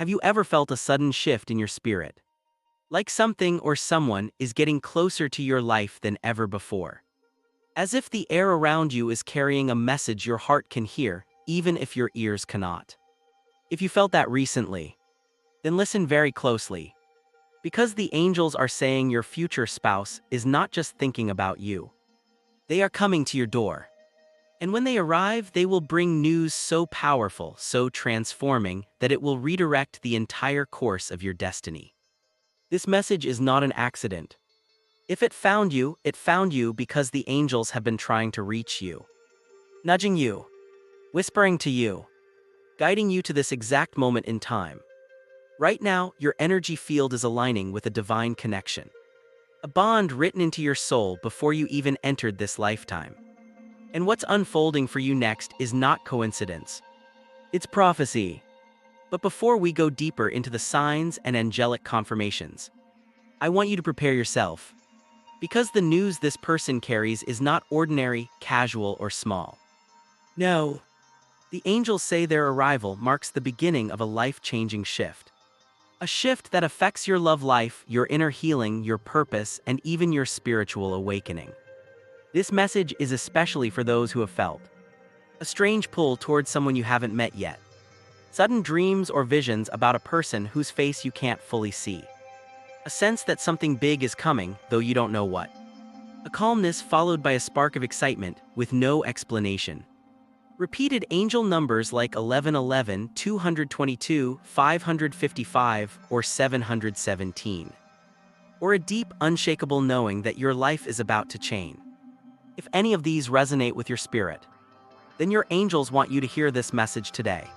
Have you ever felt a sudden shift in your spirit? Like something or someone is getting closer to your life than ever before. As if the air around you is carrying a message your heart can hear, even if your ears cannot. If you felt that recently, then listen very closely. Because the angels are saying your future spouse is not just thinking about you. They are coming to your door. And when they arrive, they will bring news so powerful, so transforming, that it will redirect the entire course of your destiny. This message is not an accident. If it found you because the angels have been trying to reach you. Nudging you. Whispering to you. Guiding you to this exact moment in time. Right now, your energy field is aligning with a divine connection. A bond written into your soul before you even entered this lifetime. And what's unfolding for you next is not coincidence. It's prophecy. But before we go deeper into the signs and angelic confirmations, I want you to prepare yourself. Because the news this person carries is not ordinary, casual, or small. No. The angels say their arrival marks the beginning of a life-changing shift. A shift that affects your love life, your inner healing, your purpose, and even your spiritual awakening. This message is especially for those who have felt a strange pull towards someone you haven't met yet. Sudden dreams or visions about a person whose face you can't fully see. A sense that something big is coming, though you don't know what. A calmness followed by a spark of excitement with no explanation. Repeated angel numbers like 1111, 222, 555, or 717. Or a deep, unshakable knowing that your life is about to change. If any of these resonate with your spirit, then your angels want you to hear this message today.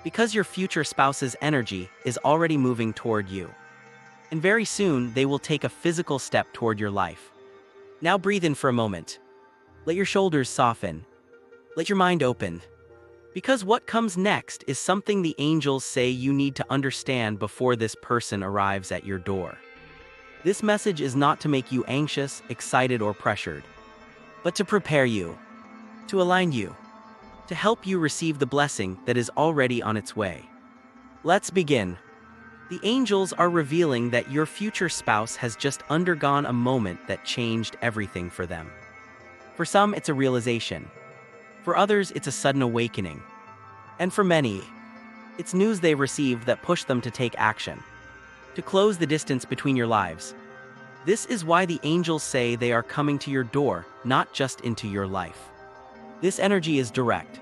Because your future spouse's energy is already moving toward you. And very soon, they will take a physical step toward your life. Now breathe in for a moment. Let your shoulders soften. Let your mind open. Because what comes next is something the angels say you need to understand before this person arrives at your door. This message is not to make you anxious, excited, or pressured, but to prepare you, to align you, to help you receive the blessing that is already on its way. Let's begin. The angels are revealing that your future spouse has just undergone a moment that changed everything for them. For some, it's a realization. For others, it's a sudden awakening. And for many, it's news they received that pushed them to take action, to close the distance between your lives. This is why the angels say they are coming to your door, not just into your life. This energy is direct,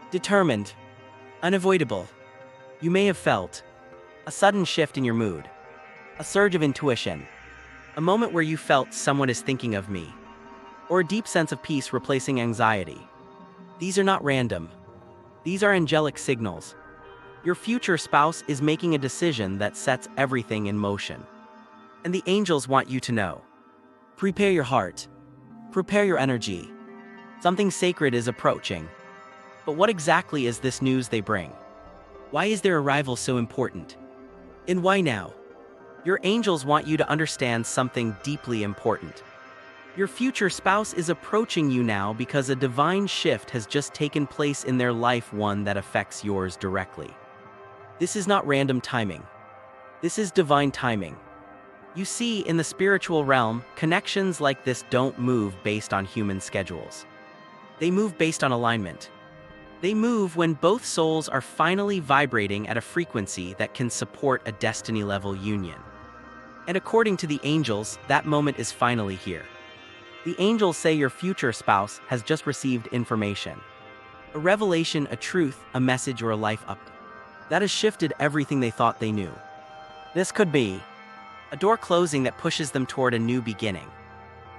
determined, unavoidable. You may have felt a sudden shift in your mood, a surge of intuition, a moment where you felt someone is thinking of me, or a deep sense of peace replacing anxiety. These are not random. These are angelic signals. Your future spouse is making a decision that sets everything in motion. And the angels want you to know. Prepare your heart. Prepare your energy. Something sacred is approaching. But what exactly is this news they bring? Why is their arrival so important? And why now? Your angels want you to understand something deeply important. Your future spouse is approaching you now because a divine shift has just taken place in their life, one that affects yours directly. This is not random timing. This is divine timing. You see, in the spiritual realm, connections like this don't move based on human schedules. They move based on alignment. They move when both souls are finally vibrating at a frequency that can support a destiny-level union. And according to the angels, that moment is finally here. The angels say your future spouse has just received information. A revelation, a truth, a message, or a life update that has shifted everything they thought they knew. This could be a door closing that pushes them toward a new beginning.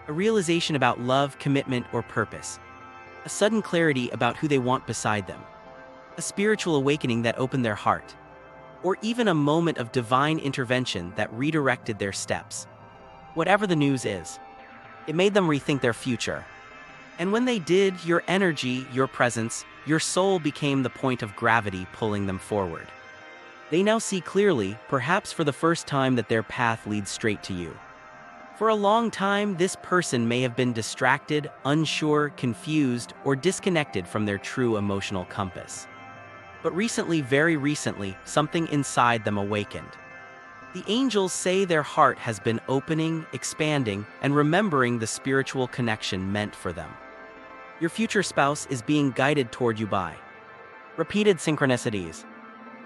A realization about love, commitment, or purpose. A sudden clarity about who they want beside them. A spiritual awakening that opened their heart. Or even a moment of divine intervention that redirected their steps. Whatever the news is, it made them rethink their future. And when they did, your energy, your presence, your soul became the point of gravity pulling them forward. They now see clearly, perhaps for the first time, that their path leads straight to you. For a long time, this person may have been distracted, unsure, confused, or disconnected from their true emotional compass. But recently, very recently, something inside them awakened. The angels say their heart has been opening, expanding, and remembering the spiritual connection meant for them. Your future spouse is being guided toward you by repeated synchronicities,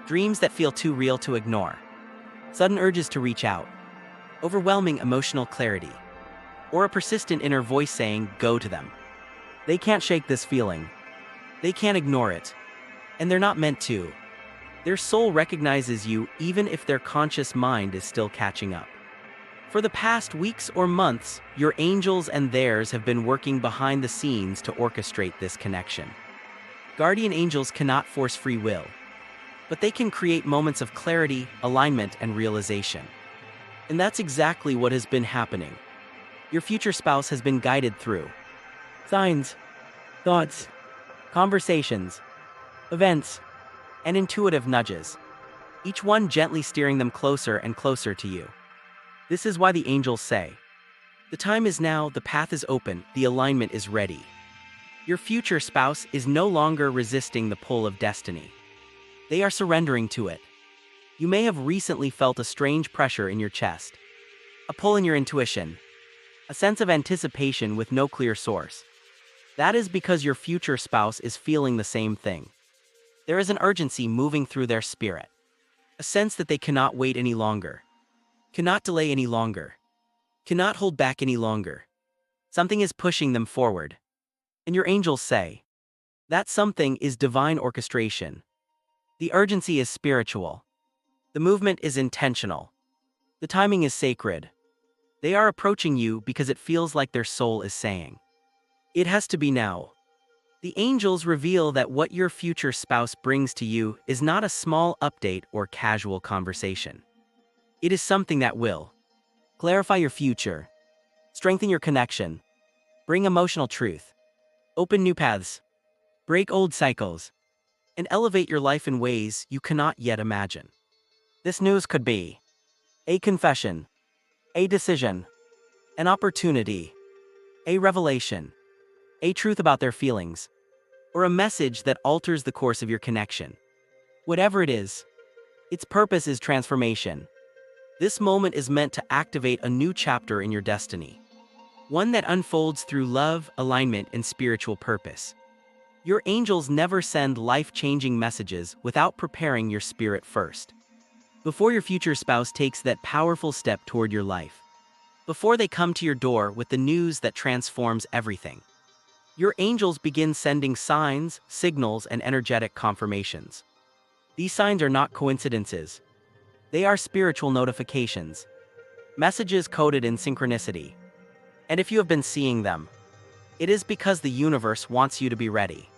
dreams that feel too real to ignore, sudden urges to reach out, overwhelming emotional clarity, or a persistent inner voice saying, "Go to them." They can't shake this feeling. They can't ignore it. And they're not meant to. Their soul recognizes you even if their conscious mind is still catching up. For the past weeks or months, your angels and theirs have been working behind the scenes to orchestrate this connection. Guardian angels cannot force free will, but they can create moments of clarity, alignment, and realization. And that's exactly what has been happening. Your future spouse has been guided through signs, thoughts, conversations, events, and intuitive nudges, each one gently steering them closer and closer to you. This is why the angels say, "The time is now, the path is open, the alignment is ready." Your future spouse is no longer resisting the pull of destiny. They are surrendering to it. You may have recently felt a strange pressure in your chest, a pull in your intuition, a sense of anticipation with no clear source. That is because your future spouse is feeling the same thing. There is an urgency moving through their spirit, a sense that they cannot wait any longer, cannot delay any longer, cannot hold back any longer. Something is pushing them forward. And your angels say, that something is divine orchestration. The urgency is spiritual. The movement is intentional. The timing is sacred. They are approaching you because it feels like their soul is saying, "It has to be now." The angels reveal that what your future spouse brings to you is not a small update or casual conversation. It is something that will clarify your future, strengthen your connection, bring emotional truth, open new paths, break old cycles, and elevate your life in ways you cannot yet imagine. This news could be a confession, a decision, an opportunity, a revelation, a truth about their feelings, or a message that alters the course of your connection. Whatever it is, its purpose is transformation. This moment is meant to activate a new chapter in your destiny, one that unfolds through love, alignment, and spiritual purpose. Your angels never send life-changing messages without preparing your spirit first. Before your future spouse takes that powerful step toward your life, before they come to your door with the news that transforms everything, your angels begin sending signs, signals, and energetic confirmations. These signs are not coincidences. They are spiritual notifications, messages coded in synchronicity. And if you have been seeing them, it is because the universe wants you to be ready.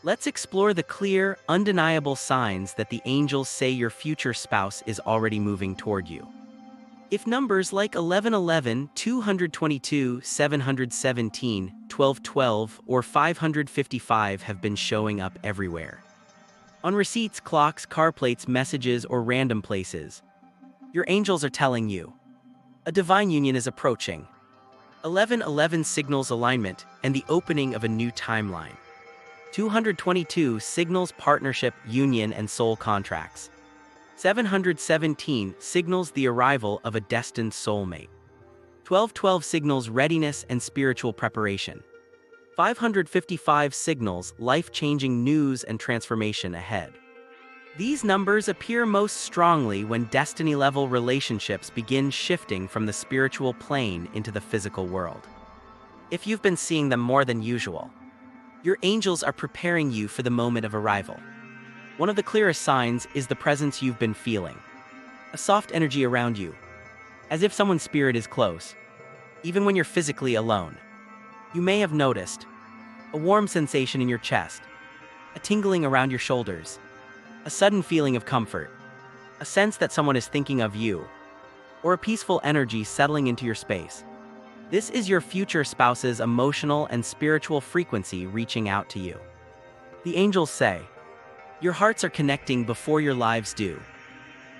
Let's explore the clear, undeniable signs that the angels say your future spouse is already moving toward you. If numbers like 1111, 222, 717, 1212, or 555 have been showing up everywhere, on receipts, clocks, car plates, messages, or random places, your angels are telling you a divine union is approaching. 1111 signals alignment and the opening of a new timeline. 222 signals partnership, union, and soul contracts. 717 signals the arrival of a destined soulmate. 1212 signals readiness and spiritual preparation. 555 signals life-changing news and transformation ahead. These numbers appear most strongly when destiny-level relationships begin shifting from the spiritual plane into the physical world. If you've been seeing them more than usual, your angels are preparing you for the moment of arrival. One of the clearest signs is the presence you've been feeling. A soft energy around you, as if someone's spirit is close, even when you're physically alone. You may have noticed a warm sensation in your chest, a tingling around your shoulders, a sudden feeling of comfort, a sense that someone is thinking of you, or a peaceful energy settling into your space. This is your future spouse's emotional and spiritual frequency reaching out to you. The angels say, your hearts are connecting before your lives do.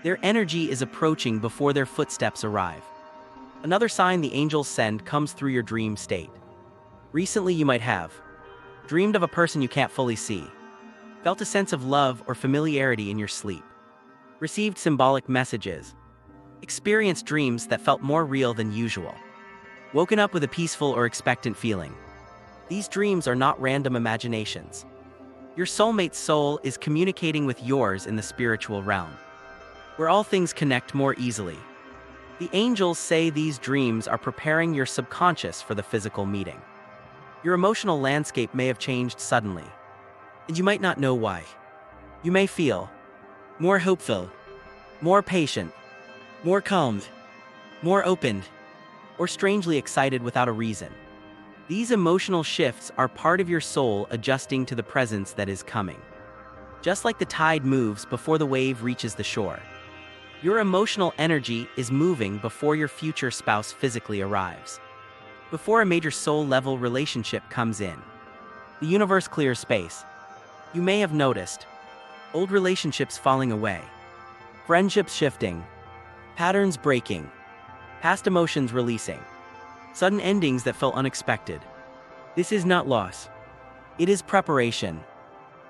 Their energy is approaching before their footsteps arrive. Another sign the angels send comes through your dream state. Recently you might have dreamed of a person you can't fully see, Felt a sense of love or familiarity in your sleep. Received symbolic messages. Experienced dreams that felt more real than usual. Woken up with a peaceful or expectant feeling. These dreams are not random imaginations. Your soulmate's soul is communicating with yours in the spiritual realm, where all things connect more easily. The angels say these dreams are preparing your subconscious for the physical meeting. Your emotional landscape may have changed suddenly, and you might not know why. You may feel more hopeful, more patient, more calmed, more open, or strangely excited without a reason. These emotional shifts are part of your soul adjusting to the presence that is coming. Just like the tide moves before the wave reaches the shore, your emotional energy is moving before your future spouse physically arrives. Before a major soul-level relationship comes in, the universe clears space. You may have noticed old relationships falling away, friendships shifting, patterns breaking, past emotions releasing, sudden endings that felt unexpected. This is not loss. It is preparation.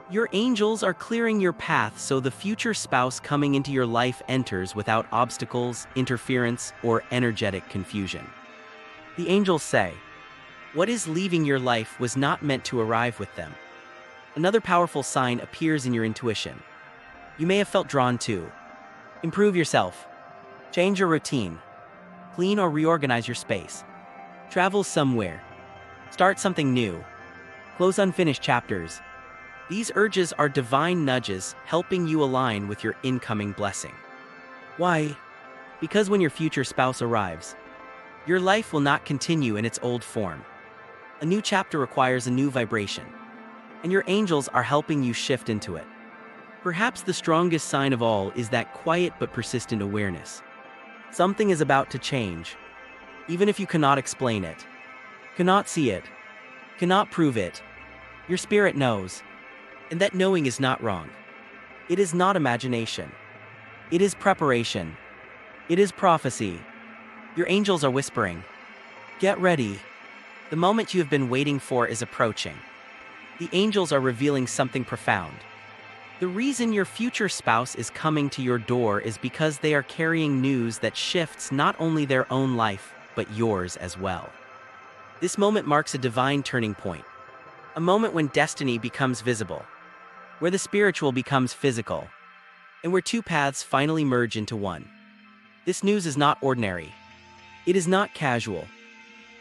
Your angels are clearing your path so the future spouse coming into your life enters without obstacles, interference, or energetic confusion. The angels say, what is leaving your life was not meant to arrive with them. Another powerful sign appears in your intuition. You may have felt drawn to improve yourself, change your routine, clean or reorganize your space, travel somewhere, start something new, close unfinished chapters. These urges are divine nudges helping you align with your incoming blessing. Why? Because when your future spouse arrives, your life will not continue in its old form. A new chapter requires a new vibration, and your angels are helping you shift into it. Perhaps the strongest sign of all is that quiet but persistent awareness. Something is about to change, even if you cannot explain it, cannot see it, cannot prove it. Your spirit knows, and that knowing is not wrong. It is not imagination. It is preparation. It is prophecy. Your angels are whispering, get ready. The moment you have been waiting for is approaching. The angels are revealing something profound. The reason your future spouse is coming to your door is because they are carrying news that shifts not only their own life, but yours as well. This moment marks a divine turning point, a moment when destiny becomes visible, where the spiritual becomes physical, and where two paths finally merge into one. This news is not ordinary. It is not casual.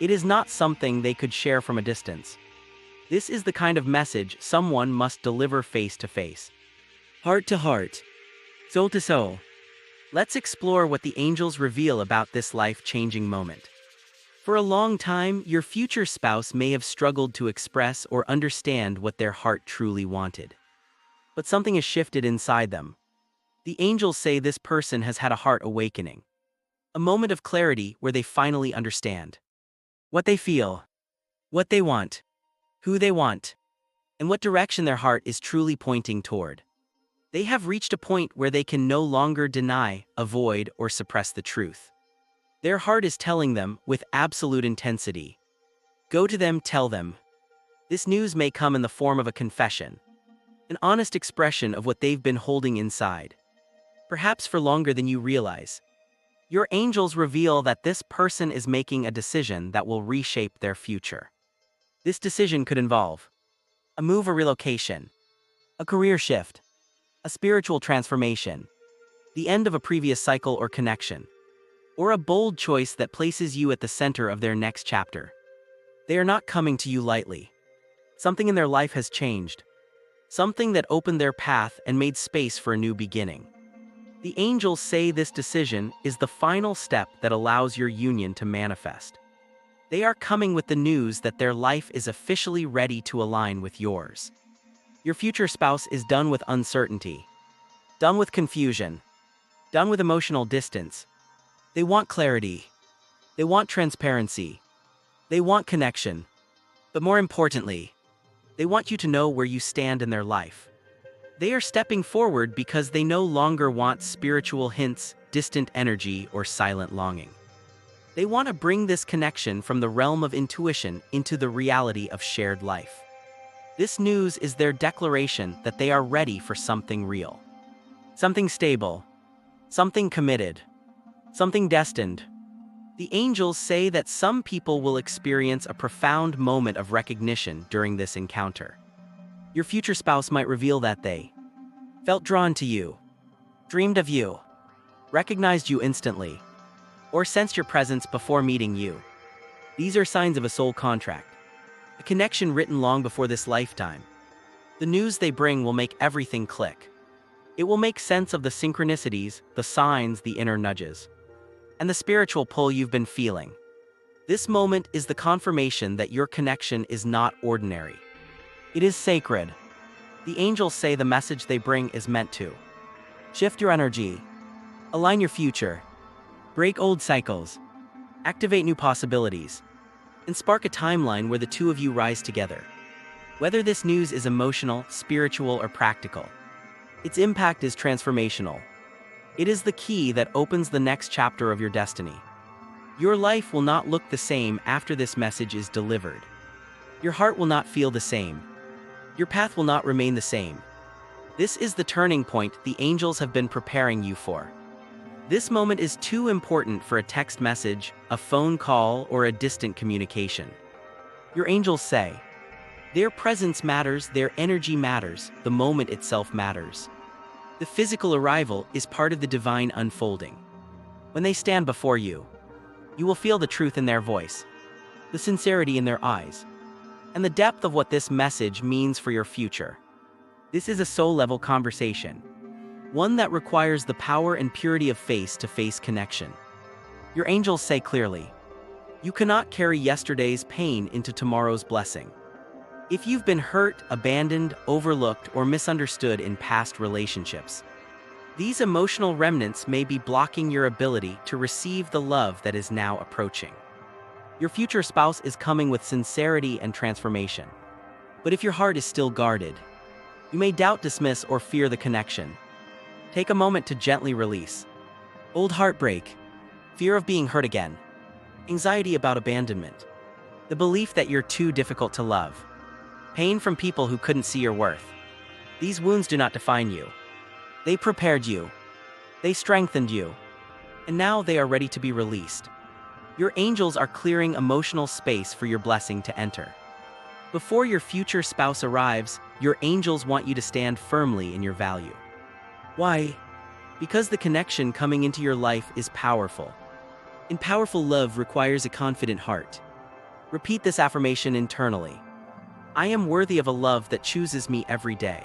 It is not something they could share from a distance. This is the kind of message someone must deliver face to face, heart to heart, soul to soul. Let's explore what the angels reveal about this life-changing moment. For a long time, your future spouse may have struggled to express or understand what their heart truly wanted. But something has shifted inside them. The angels say this person has had a heart awakening, a moment of clarity where they finally understand what they feel, what they want, who they want, and what direction their heart is truly pointing toward. They have reached a point where they can no longer deny, avoid, or suppress the truth. Their heart is telling them with absolute intensity. Go to them, tell them. This news may come in the form of a confession, an honest expression of what they've been holding inside, perhaps for longer than you realize. Your angels reveal that this person is making a decision that will reshape their future. This decision could involve a move or relocation, a career shift, a spiritual transformation, the end of a previous cycle or connection, or a bold choice that places you at the center of their next chapter. They are not coming to you lightly. Something in their life has changed, something that opened their path and made space for a new beginning. The angels say this decision is the final step that allows your union to manifest. They are coming with the news that their life is officially ready to align with yours. Your future spouse is done with uncertainty, done with confusion, done with emotional distance. They want clarity. They want transparency. They want connection. But more importantly, they want you to know where you stand in their life. They are stepping forward because they no longer want spiritual hints, distant energy, or silent longing. They want to bring this connection from the realm of intuition into the reality of shared life. This news is their declaration that they are ready for something real. Something stable. Something committed. Something destined. The angels say that some people will experience a profound moment of recognition during this encounter. Your future spouse might reveal that they felt drawn to you, dreamed of you, recognized you instantly, or sensed your presence before meeting you. These are signs of a soul contract, a connection written long before this lifetime. The news they bring will make everything click. It will make sense of the synchronicities, the signs, the inner nudges, and the spiritual pull you've been feeling. This moment is the confirmation that your connection is not ordinary. It is sacred. The angels say the message they bring is meant to shift your energy, align your future, break old cycles, activate new possibilities, and spark a timeline where the two of you rise together. Whether this news is emotional, spiritual, or practical, its impact is transformational. It is the key that opens the next chapter of your destiny. Your life will not look the same after this message is delivered. Your heart will not feel the same. Your path will not remain the same. This is the turning point the angels have been preparing you for. This moment is too important for a text message, a phone call, or a distant communication. Your angels say, their presence matters, their energy matters, the moment itself matters. The physical arrival is part of the divine unfolding. When they stand before you, you will feel the truth in their voice, the sincerity in their eyes, and the depth of what this message means for your future. This is a soul-level conversation, one that requires the power and purity of face-to-face connection. Your angels say clearly, you cannot carry yesterday's pain into tomorrow's blessing. If you've been hurt, abandoned, overlooked, or misunderstood in past relationships, these emotional remnants may be blocking your ability to receive the love that is now approaching. Your future spouse is coming with sincerity and transformation. But if your heart is still guarded, you may doubt, dismiss, or fear the connection. Take a moment to gently release old heartbreak, fear of being hurt again, anxiety about abandonment, the belief that you're too difficult to love, pain from people who couldn't see your worth. These wounds do not define you. They prepared you. They strengthened you. And now they are ready to be released. Your angels are clearing emotional space for your blessing to enter. Before your future spouse arrives, your angels want you to stand firmly in your value. Why? Because the connection coming into your life is powerful. And powerful love requires a confident heart. Repeat this affirmation internally. I am worthy of a love that chooses me every day.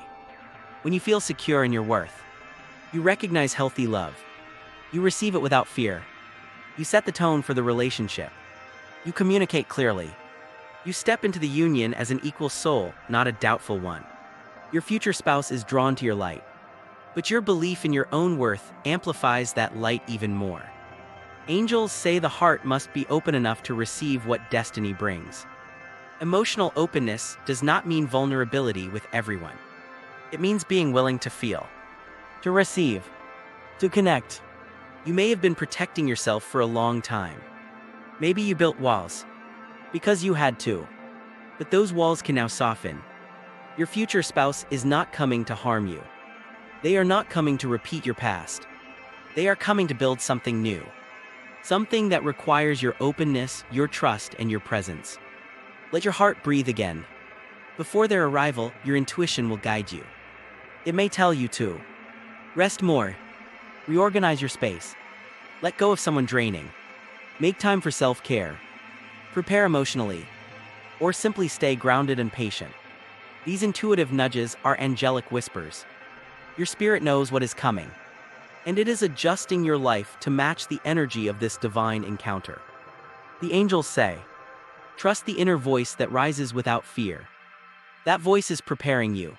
When you feel secure in your worth, you recognize healthy love. You receive it without fear. You set the tone for the relationship. You communicate clearly. You step into the union as an equal soul, not a doubtful one. Your future spouse is drawn to your light. But your belief in your own worth amplifies that light even more. Angels say the heart must be open enough to receive what destiny brings. Emotional openness does not mean vulnerability with everyone. It means being willing to feel, to receive, to connect. You may have been protecting yourself for a long time. Maybe you built walls because you had to, but those walls can now soften. Your future spouse is not coming to harm you. They are not coming to repeat your past. They are coming to build something new. Something that requires your openness, your trust, and your presence. Let your heart breathe again. Before their arrival, your intuition will guide you. It may tell you to rest more, reorganize your space, let go of someone draining, make time for self-care, prepare emotionally, or simply stay grounded and patient. These intuitive nudges are angelic whispers. Your spirit knows what is coming, and it is adjusting your life to match the energy of this divine encounter. The angels say, trust the inner voice that rises without fear. That voice is preparing you.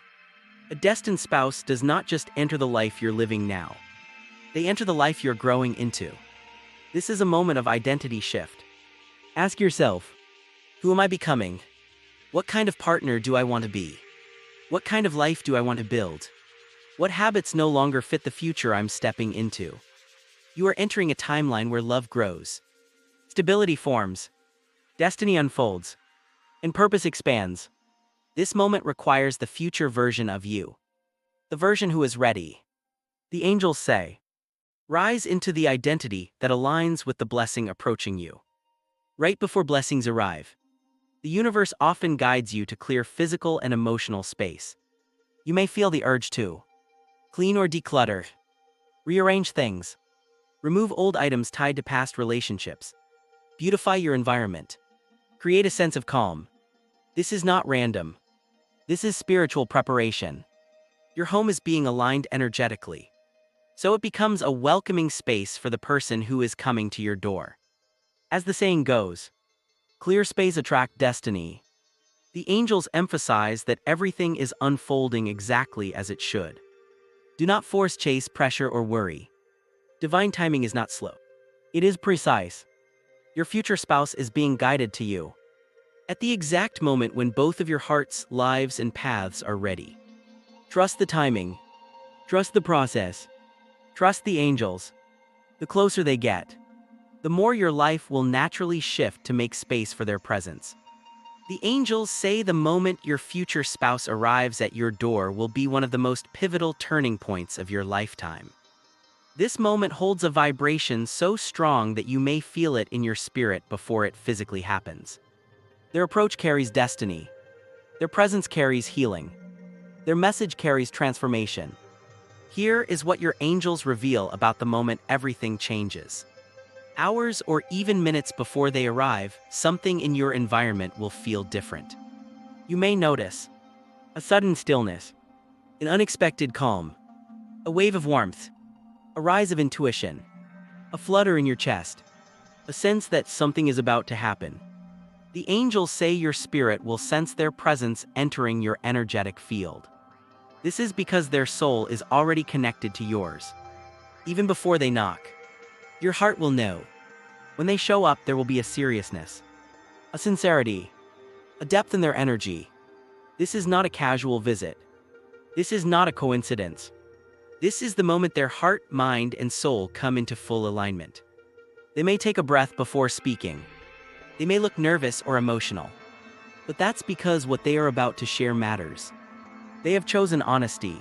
A destined spouse does not just enter the life you're living now. They enter the life you're growing into. This is a moment of identity shift. Ask yourself, who am I becoming? What kind of partner do I want to be? What kind of life do I want to build? What habits no longer fit the future I'm stepping into? You are entering a timeline where love grows, stability forms, destiny unfolds, and purpose expands. This moment requires the future version of you, the version who is ready. The angels say, rise into the identity that aligns with the blessing approaching you. Right before blessings arrive, the universe often guides you to clear physical and emotional space. You may feel the urge to clean or declutter, rearrange things, remove old items tied to past relationships, beautify your environment, create a sense of calm. This is not random. This is spiritual preparation. Your home is being aligned energetically, so it becomes a welcoming space for the person who is coming to your door. As the saying goes, clear space attracts destiny. The angels emphasize that everything is unfolding exactly as it should. Do not force chase, pressure, or worry. Divine timing is not slow. It is precise. Your future spouse is being guided to you at the exact moment when both of your hearts, lives, and paths are ready. Trust the timing. Trust the process. Trust the angels. The closer they get, the more your life will naturally shift to make space for their presence. The angels say the moment your future spouse arrives at your door will be one of the most pivotal turning points of your lifetime. This moment holds a vibration so strong that you may feel it in your spirit before it physically happens. Their approach carries destiny. Their presence carries healing. Their message carries transformation. Here is what your angels reveal about the moment everything changes. Hours or even minutes before they arrive, something in your environment will feel different. You may notice a sudden stillness, an unexpected calm, a wave of warmth, a rise of intuition, a flutter in your chest, a sense that something is about to happen. The angels say your spirit will sense their presence entering your energetic field. This is because their soul is already connected to yours. Even before they knock, your heart will know. When they show up, there will be a seriousness, a sincerity, a depth in their energy. This is not a casual visit. This is not a coincidence. This is the moment their heart, mind, and soul come into full alignment. They may take a breath before speaking. They may look nervous or emotional. But that's because what they are about to share matters. They have chosen honesty.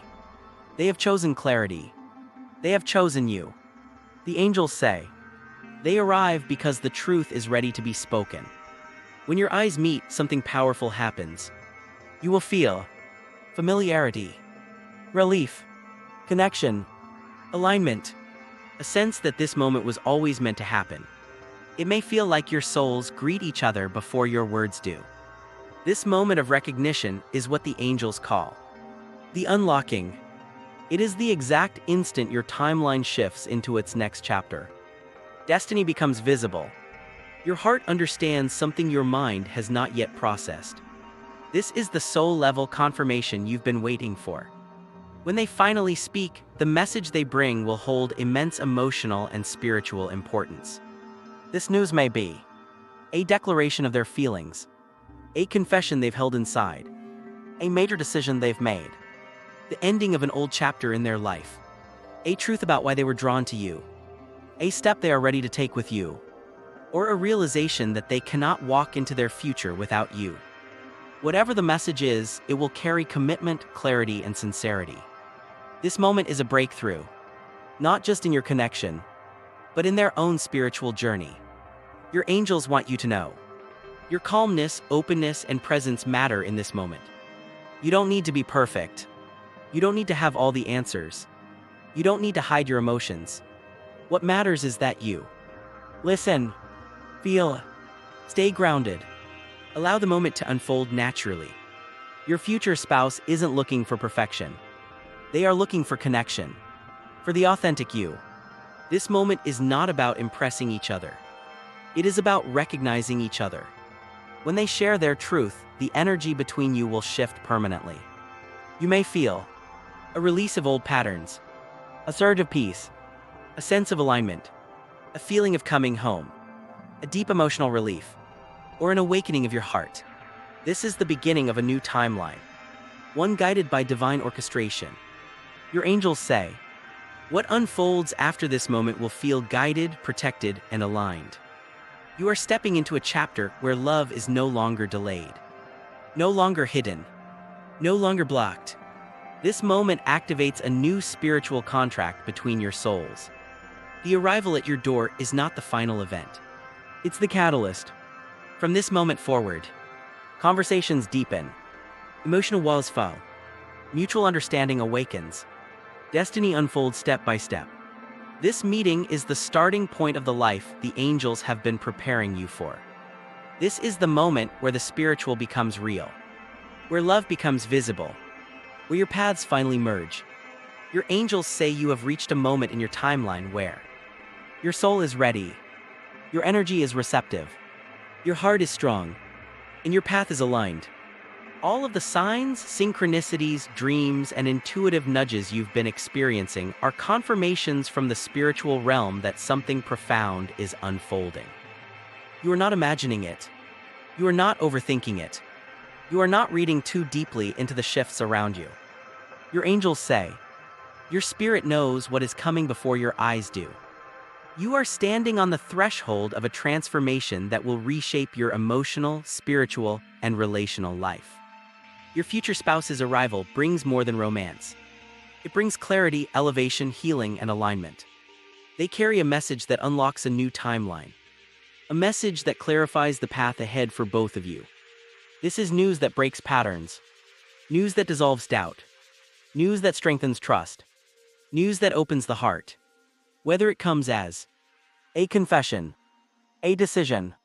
They have chosen clarity. They have chosen you. The angels say, they arrive because the truth is ready to be spoken. When your eyes meet, something powerful happens. You will feel familiarity, relief, connection, alignment, a sense that this moment was always meant to happen. It may feel like your souls greet each other before your words do. This moment of recognition is what the angels call the unlocking. It is the exact instant your timeline shifts into its next chapter. Destiny becomes visible. Your heart understands something your mind has not yet processed. This is the soul-level confirmation you've been waiting for. When they finally speak, the message they bring will hold immense emotional and spiritual importance. This news may be a declaration of their feelings, a confession they've held inside, a major decision they've made, the ending of an old chapter in their life, a truth about why they were drawn to you, a step they are ready to take with you, or a realization that they cannot walk into their future without you. Whatever the message is, it will carry commitment, clarity, and sincerity. This moment is a breakthrough, not just in your connection, but in their own spiritual journey. Your angels want you to know. Your calmness, openness, and presence matter in this moment. You don't need to be perfect. You don't need to have all the answers. You don't need to hide your emotions. What matters is that you listen, feel, stay grounded. Allow the moment to unfold naturally. Your future spouse isn't looking for perfection. They are looking for connection, for the authentic you. This moment is not about impressing each other. It is about recognizing each other. When they share their truth, the energy between you will shift permanently. You may feel a release of old patterns, a surge of peace, a sense of alignment, a feeling of coming home, a deep emotional relief, or an awakening of your heart. This is the beginning of a new timeline, one guided by divine orchestration. Your angels say, what unfolds after this moment will feel guided, protected, and aligned. You are stepping into a chapter where love is no longer delayed, no longer hidden, no longer blocked. This moment activates a new spiritual contract between your souls. The arrival at your door is not the final event. It's the catalyst. From this moment forward, conversations deepen, emotional walls fall, mutual understanding awakens, destiny unfolds step by step. This meeting is the starting point of the life the angels have been preparing you for. This is the moment where the spiritual becomes real, where love becomes visible, where your paths finally merge. Your angels say you have reached a moment in your timeline where your soul is ready, your energy is receptive, your heart is strong, and your path is aligned. All of the signs, synchronicities, dreams, and intuitive nudges you've been experiencing are confirmations from the spiritual realm that something profound is unfolding. You are not imagining it. You are not overthinking it. You are not reading too deeply into the shifts around you. Your angels say, your spirit knows what is coming before your eyes do. You are standing on the threshold of a transformation that will reshape your emotional, spiritual, and relational life. Your future spouse's arrival brings more than romance. It brings clarity, elevation, healing, and alignment. They carry a message that unlocks a new timeline. A message that clarifies the path ahead for both of you. This is news that breaks patterns. News that dissolves doubt. News that strengthens trust. News that opens the heart. Whether it comes as a confession, a decision,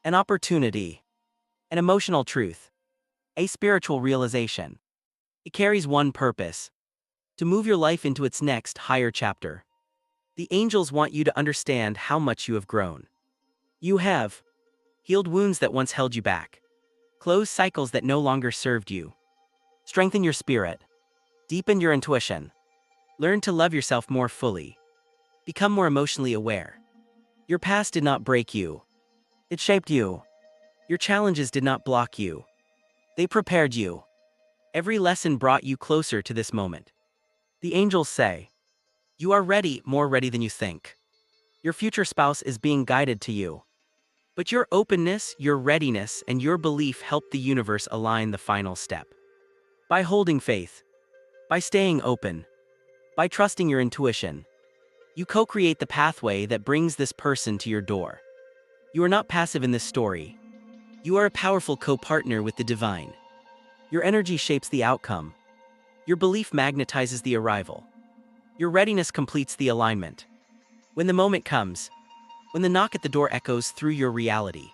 an opportunity, an emotional truth, a spiritual realization, it carries one purpose: to move your life into its next, higher chapter. The angels want you to understand how much you have grown. You have healed wounds that once held you back, closed cycles that no longer served you, strengthened your spirit, deepened your intuition, learned to love yourself more fully, become more emotionally aware. Your past did not break you. It shaped you. Your challenges did not block you. They prepared you. Every lesson brought you closer to this moment. The angels say, you are ready, more ready than you think. Your future spouse is being guided to you. But your openness, your readiness, and your belief help the universe align the final step. By holding faith, by staying open, by trusting your intuition, you co-create the pathway that brings this person to your door. You are not passive in this story. You are a powerful co-partner with the divine. Your energy shapes the outcome. Your belief magnetizes the arrival. Your readiness completes the alignment. When the moment comes, when the knock at the door echoes through your reality,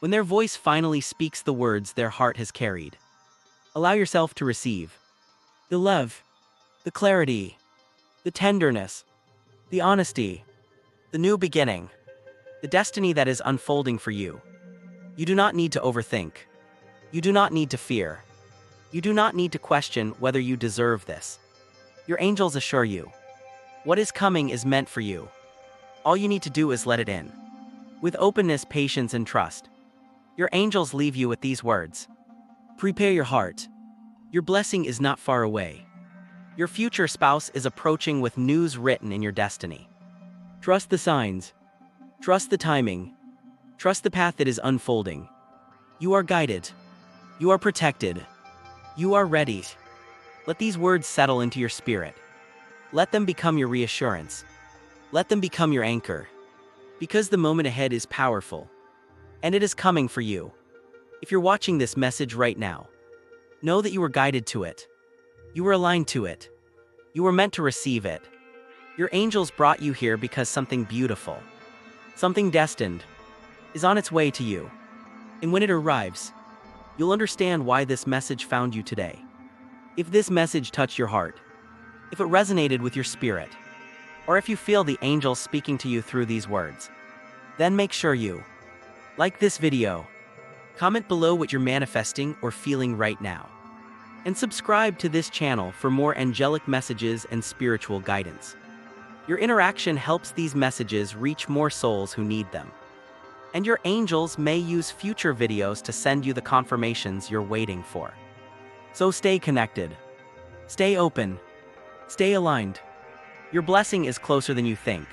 when their voice finally speaks the words their heart has carried, allow yourself to receive the love, the clarity, the tenderness, the honesty, the new beginning, the destiny that is unfolding for you. You do not need to overthink. You do not need to fear. You do not need to question whether you deserve this. Your angels assure you, what is coming is meant for you. All you need to do is let it in. With openness, patience, and trust, your angels leave you with these words. Prepare your heart. Your blessing is not far away. Your future spouse is approaching with news written in your destiny. Trust the signs. Trust the timing. Trust the path that is unfolding. You are guided. You are protected. You are ready. Let these words settle into your spirit. Let them become your reassurance. Let them become your anchor. Because the moment ahead is powerful. And it is coming for you. If you're watching this message right now, know that you were guided to it. You were aligned to it. You were meant to receive it. Your angels brought you here because something beautiful, something destined, is on its way to you. And when it arrives, you'll understand why this message found you today. If this message touched your heart, if it resonated with your spirit, or if you feel the angels speaking to you through these words, then make sure you like this video, comment below what you're manifesting or feeling right now, and subscribe to this channel for more angelic messages and spiritual guidance. Your interaction helps these messages reach more souls who need them. And your angels may use future videos to send you the confirmations you're waiting for. So stay connected. Stay open. Stay aligned. Your blessing is closer than you think.